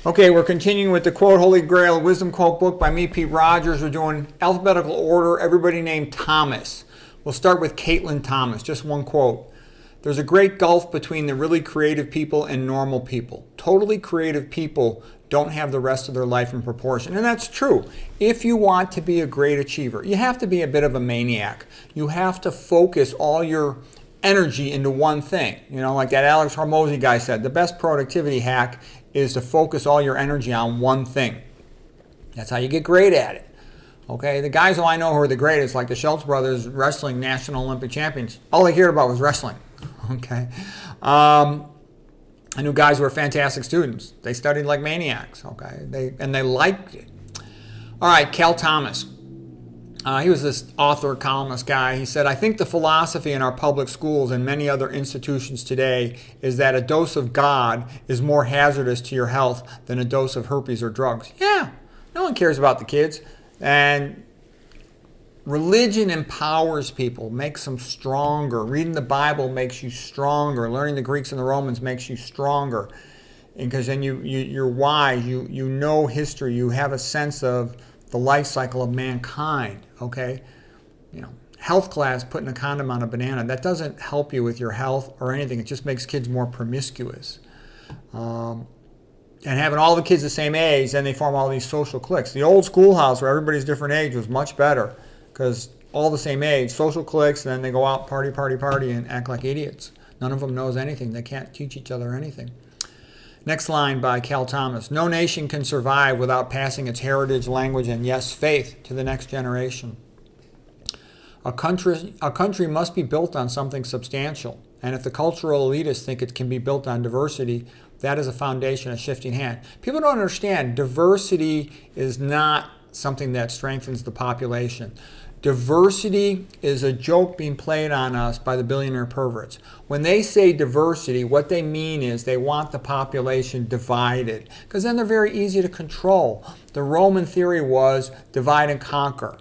Okay, we're continuing with the quote Holy Grail Wisdom Quote book by me, Pete Rogers. We're doing alphabetical order, everybody named Thomas. We'll start with Caitlin Thomas, just one quote. There's a great gulf between the really creative people and normal people. Totally creative people don't have the rest of their life in proportion. And that's true. If you want to be a great achiever, you have to be a bit of a maniac. You have to focus all your energy into one thing. You know, like that Alex Hormozy guy said, the best productivity hack is to focus all your energy on one thing. That's how you get great at it. Okay, the guys who I know who are the greatest, like the Schultz brothers, wrestling national Olympic champions, all they cared about was wrestling. Okay, I knew guys who were fantastic students. They studied like maniacs. Okay, they liked it. All right, Cal Thomas. He was this author, columnist guy. He said, I think the philosophy in our public schools and many other institutions today is that a dose of God is more hazardous to your health than a dose of herpes or drugs. Yeah, no one cares about the kids. And religion empowers people, makes them stronger. Reading the Bible makes you stronger. Learning the Greeks and the Romans makes you stronger. Because then you're wise. You know history. You have a sense of the life cycle of mankind, okay? You know, health class, putting a condom on a banana, that doesn't help you with your health or anything. It just makes kids more promiscuous. And having all the kids the same age, then they form all these social cliques. The old schoolhouse where everybody's different age was much better because all the same age, social cliques, and then they go out, party, and act like idiots. None of them knows anything. They can't teach each other anything. Next line by Cal Thomas. No nation can survive without passing its heritage, language, and yes, faith to the next generation. A country must be built on something substantial. And if the cultural elitists think it can be built on diversity, that is a foundation, a shifting hand. People don't understand diversity is not something that strengthens the population. Diversity is a joke being played on us by the billionaire perverts. When they say diversity, what they mean is they want the population divided, because then they're very easy to control. The Roman theory was divide and conquer.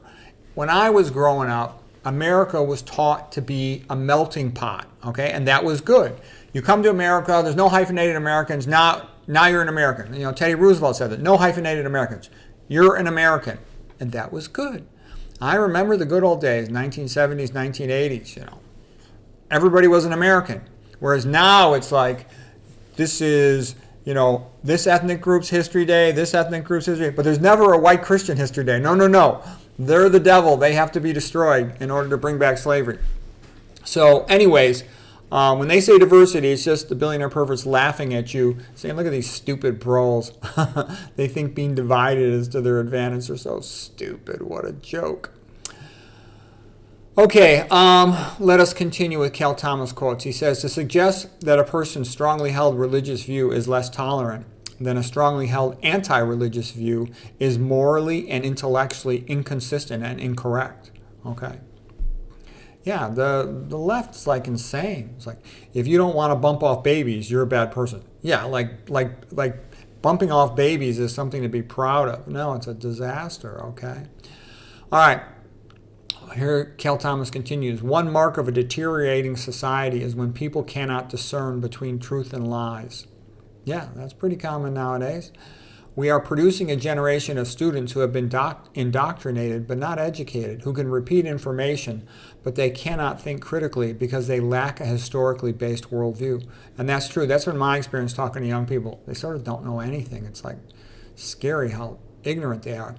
When I was growing up, America was taught to be a melting pot, okay, and that was good. You come to America, there's no hyphenated Americans, now you're an American. You know, Teddy Roosevelt said that, no hyphenated Americans. You're an American, and that was good. I remember the good old days, 1970s, 1980s, you know. Everybody was an American. Whereas now it's like, this is, you know, this ethnic group's history day, this ethnic group's history day, but there's never a white Christian history day. No. They're the devil. They have to be destroyed in order to bring back slavery. So anyways, when they say diversity, it's just the billionaire perverts laughing at you, saying, look at these stupid bros. They think being divided is to their advantage. They're so stupid. What a joke. Okay, let us continue with Cal Thomas quotes. He says, to suggest that a person's strongly held religious view is less tolerant than a strongly held anti-religious view is morally and intellectually inconsistent and incorrect. Okay. Yeah, the left's like insane. It's like, if you don't want to bump off babies, you're a bad person. Yeah, like bumping off babies is something to be proud of. No, it's a disaster, okay? All right, here Cal Thomas continues. One mark of a deteriorating society is when people cannot discern between truth and lies. Yeah, that's pretty common nowadays. We are producing a generation of students who have been indoctrinated but not educated, who can repeat information, but they cannot think critically because they lack a historically based worldview. And that's true. That's been my experience talking to young people. They sort of don't know anything. It's like scary how ignorant they are.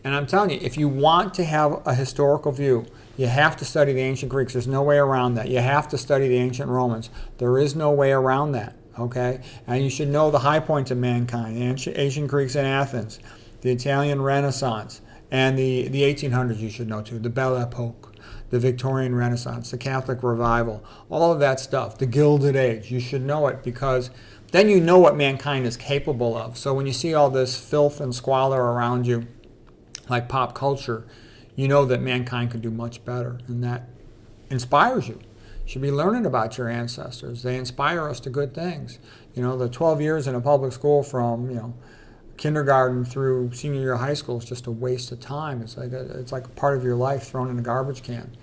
And I'm telling you, if you want to have a historical view, you have to study the ancient Greeks. There's no way around that. You have to study the ancient Romans. There is no way around that. Okay, and you should know the high points of mankind, the ancient Greeks in Athens, the Italian Renaissance, and the 1800s you should know too, the Belle Epoque, the Victorian Renaissance, the Catholic Revival, all of that stuff, the Gilded Age. You should know it because then you know what mankind is capable of. So when you see all this filth and squalor around you, like pop culture, you know that mankind could do much better, and that inspires you. You should be learning about your ancestors. They inspire us to good things. You know, the 12 years in a public school from, you know, kindergarten through senior year of high school is just a waste of time. It's like a part of your life thrown in a garbage can.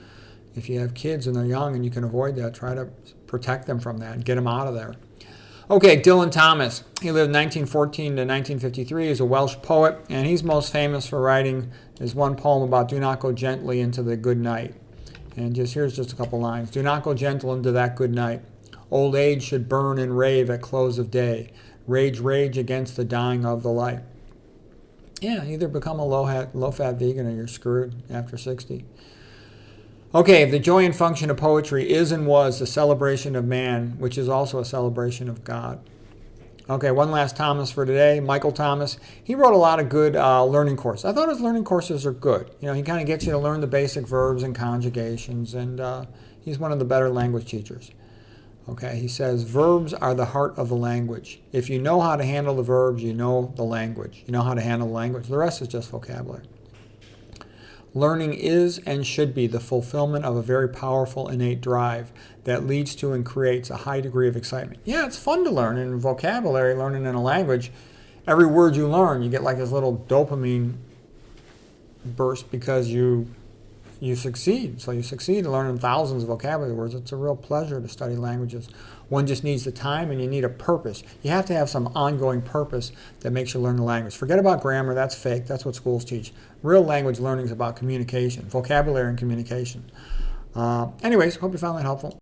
If you have kids and they're young and you can avoid that, try to protect them from that and get them out of there. Okay, Dylan Thomas. He lived 1914 to 1953. He's a Welsh poet, and he's most famous for writing his one poem about do not go gently into the good night. And here's just a couple lines. Do not go gentle into that good night. Old age should burn and rave at close of day. Rage, rage against the dying of the light. Yeah, either become a low-fat vegan or you're screwed after 60. Okay, the joy and function of poetry is and was the celebration of man, which is also a celebration of God. Okay, one last Thomas for today, Michael Thomas. He wrote a lot of good learning courses. I thought his learning courses are good. You know, he kind of gets you to learn the basic verbs and conjugations, and he's one of the better language teachers. Okay, he says, verbs are the heart of the language. If you know how to handle the verbs, you know the language. You know how to handle the language. The rest is just vocabulary. Learning is and should be the fulfillment of a very powerful innate drive that leads to and creates a high degree of excitement. Yeah, it's fun to learn in vocabulary, learning in a language. Every word you learn, you get like this little dopamine burst because you succeed. So you succeed in learning thousands of vocabulary words. It's a real pleasure to study languages. One just needs the time and you need a purpose. You have to have some ongoing purpose that makes you learn the language. Forget about grammar. That's fake. That's what schools teach. Real language learning is about communication, vocabulary and communication. Anyways, hope you found that helpful.